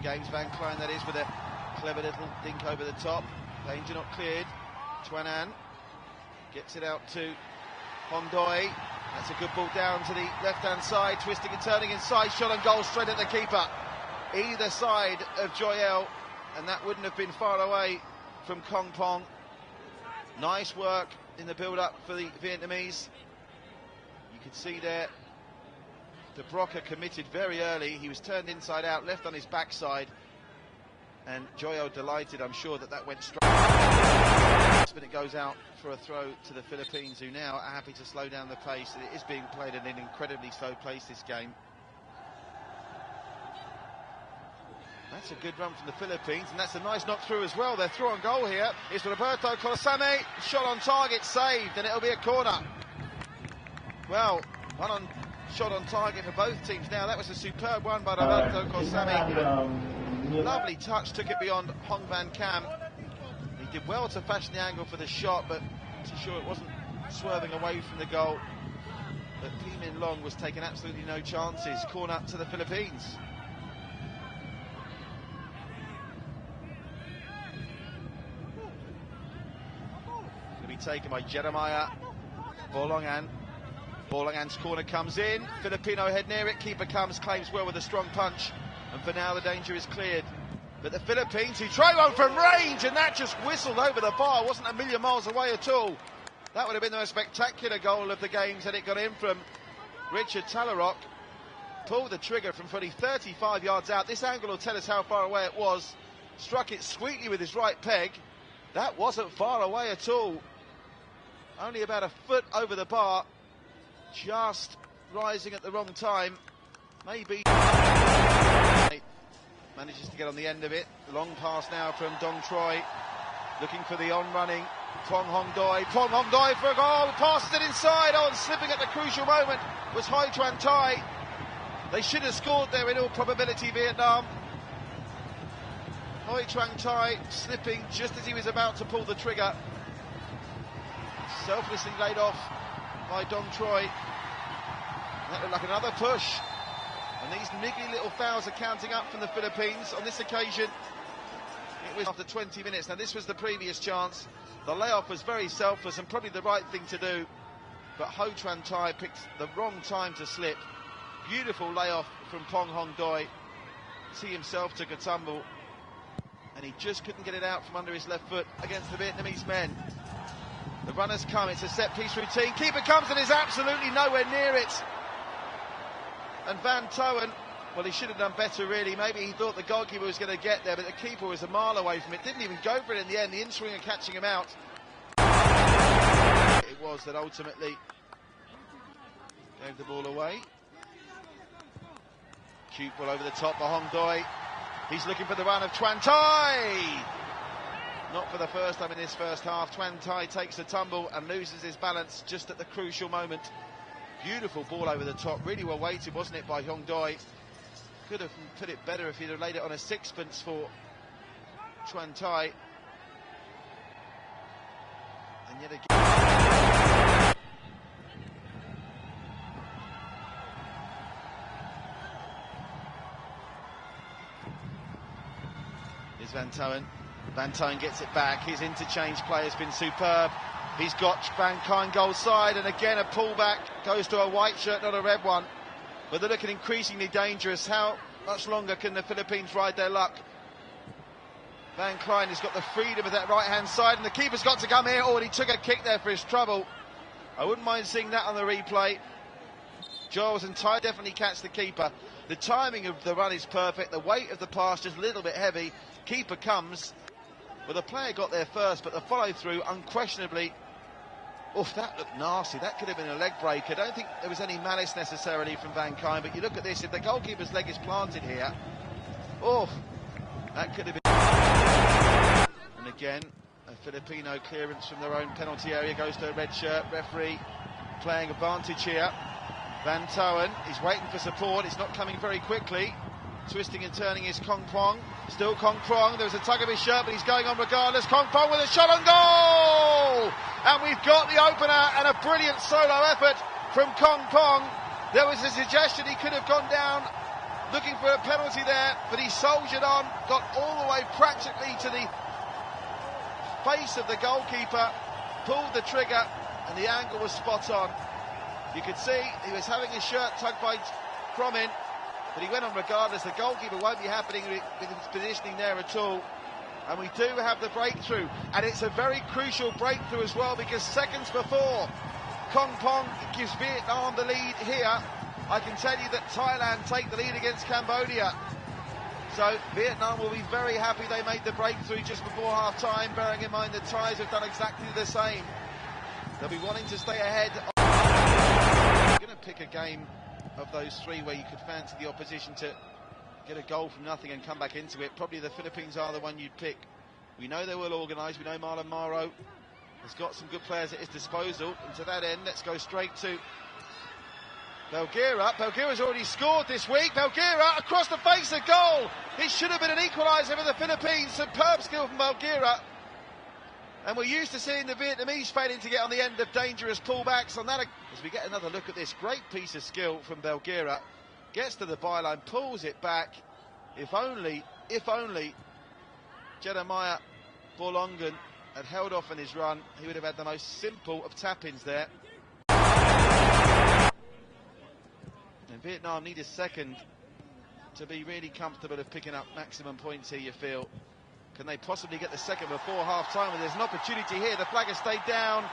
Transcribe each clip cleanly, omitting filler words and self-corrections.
games. Van Klein, that is, with a clever little dink over the top. Danger not cleared. Twanan gets it out to Hongdoi. That's a good ball down to the left-hand side, twisting and turning inside. Shot on goal straight at the keeper. Either side of Joyel, and that wouldn't have been far away from Kong Pong. Nice work in the build-up for the Vietnamese. You could see there, De Broca committed very early. He was turned inside out, left on his backside, and Joyel delighted, I'm sure, that went straight. But it goes out for a throw to the Philippines, who now are happy to slow down the pace. It is being played at an incredibly slow pace, this game. That's a good run from the Philippines, and that's a nice knock through as well. They're through on goal here. It's Roberto Colosame, shot on target, saved, and it'll be a corner. Well, shot on target for both teams now. That was a superb one by Roberto Colosame. Lovely touch, took it beyond Hong Van Cam. He did well to fashion the angle for the shot, but to sure it wasn't swerving away from the goal. But Lee Min Long was taking absolutely no chances. Corner to the Philippines. Taken by Jeremiah Bolongan. Bolongan's corner comes in. Filipino head near it. Keeper comes, claims well with a strong punch. And for now, the danger is cleared. But the Philippines, who try one from range, and that just whistled over the bar. Wasn't a million miles away at all. That would have been the most spectacular goal of the games had it got in from Richard Talaroc. Pulled the trigger from fully 35 yards out. This angle will tell us how far away it was. Struck it sweetly with his right peg. That wasn't far away at all. Only about a foot over the bar, just rising at the wrong time. Maybe manages to get on the end of it. Long pass now from Dong Troy, looking for the on-running Pong Hong Doi. Pong Hong Doi for a goal, passes it inside. Oh, and slipping at the crucial moment was Hoi Tran Tai. They should have scored there in all probability, Vietnam. Hoi Tran Tai slipping just as he was about to pull the trigger. Selflessly laid off by Dong Troy. That looked like another push. And these niggly little fouls are counting up from the Philippines. On this occasion, it was after 20 minutes. Now, this was the previous chance. The layoff was very selfless and probably the right thing to do. But Ho Tran Tai picked the wrong time to slip. Beautiful layoff from Pong Hong Doi. He himself took a tumble. And he just couldn't get it out from under his left foot against the Vietnamese men. The runners come, it's a set-piece routine. Keeper comes and is absolutely nowhere near it. And Van Toen, well, he should have done better, really. Maybe he thought the goalkeeper was going to get there, but the keeper was a mile away from it. Didn't even go for it in the end. The in-swinger catching him out. It was that ultimately gave the ball away. Cute ball over the top by Hong Doi. He's looking for the run of Tran Tai. Not for the first time in this first half. Tran Tai takes a tumble and loses his balance just at the crucial moment. Beautiful ball over the top. Really well weighted, wasn't it, by Hong Doi? Could have put it better if he'd have laid it on a sixpence for Tran Tai. And yet again... Here's Van Toen. Van Toen gets it back. His interchange play has been superb. He's got Van Kine goal side, and again a pullback goes to a white shirt, not a red one. But they're looking increasingly dangerous. How much longer can the Philippines ride their luck? Van Klein has got the freedom of that right-hand side, and the keeper's got to come here. Oh, and he took a kick there for his trouble. I wouldn't mind seeing that on the replay. Giles and Ty definitely catch the keeper. The timing of the run is perfect. The weight of the pass just a little bit heavy. Keeper comes. Well, the player got there first, but the follow-through, unquestionably... Oof, that looked nasty. That could have been a leg break. I don't think there was any malice necessarily from Van Kine, but you look at this, if the goalkeeper's leg is planted here... Oof, that could have been... And again, a Filipino clearance from their own penalty area goes to a red shirt. Referee playing advantage here. Van Toen, he's waiting for support. It's not coming very quickly. Twisting and turning is Kong Pong. Still Kong Pong. There was a tug of his shirt, but he's going on regardless. Kong Pong with a shot on goal! And we've got the opener and a brilliant solo effort from Kong Pong. There was a suggestion he could have gone down looking for a penalty there, but he soldiered on, got all the way practically to the face of the goalkeeper, pulled the trigger, and the angle was spot on. You could see he was having his shirt tugged by Cromin, but he went on regardless. The goalkeeper won't be happening with his positioning there at all. And we do have the breakthrough, and it's a very crucial breakthrough as well, because seconds before Kong Pong gives Vietnam the lead here, I can tell you that Thailand take the lead against Cambodia. So Vietnam will be very happy they made the breakthrough just before half-time, bearing in mind the Thais have done exactly the same. They'll be wanting to stay ahead. You're going to pick a game of those three where you could fancy the opposition to get a goal from nothing and come back into it. Probably the Philippines are the one you'd pick. We know they're well organised. We know Marlon Maro has got some good players at his disposal. And to that end, let's go straight to Belgira. Belgira's already scored this week. Belgira across the face of goal. It should have been an equaliser for the Philippines. Superb skill from Belgira. And we're used to seeing the Vietnamese failing to get on the end of dangerous pullbacks. On that, as we get another look at this great piece of skill from Belgira, gets to the byline, pulls it back. If only Jeremiah Bolongan had held off in his run, he would have had the most simple of tap-ins there. And Vietnam need a second to be really comfortable of picking up maximum points here, you feel. Can they possibly get the second before half-time? Well, there's an opportunity here. The flag has stayed down.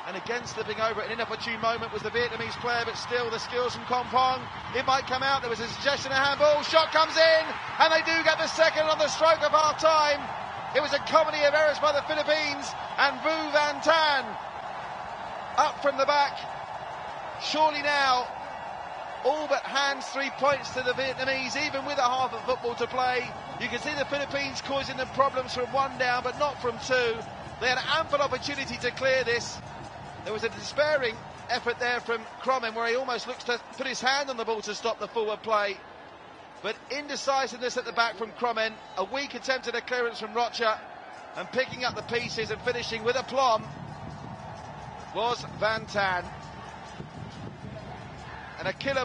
And again, slipping over at an inopportune moment was the Vietnamese player, but still the skills from Kong Pong. It might come out. There was a suggestion of handball. Shot comes in, and they do get the second on the stroke of half-time. It was a comedy of errors by the Philippines, and Vu Van Tan up from the back. Surely now, all but hands 3 points to the Vietnamese, even with a half of football to play. You can see the Philippines causing them problems from one down, but not from two. They had ample opportunity to clear this. There was a despairing effort there from Cromin, where he almost looks to put his hand on the ball to stop the forward play. But indecisiveness at the back from Cromin, a weak attempt at a clearance from Rocha, and picking up the pieces and finishing with aplomb was Van Tan. And a killer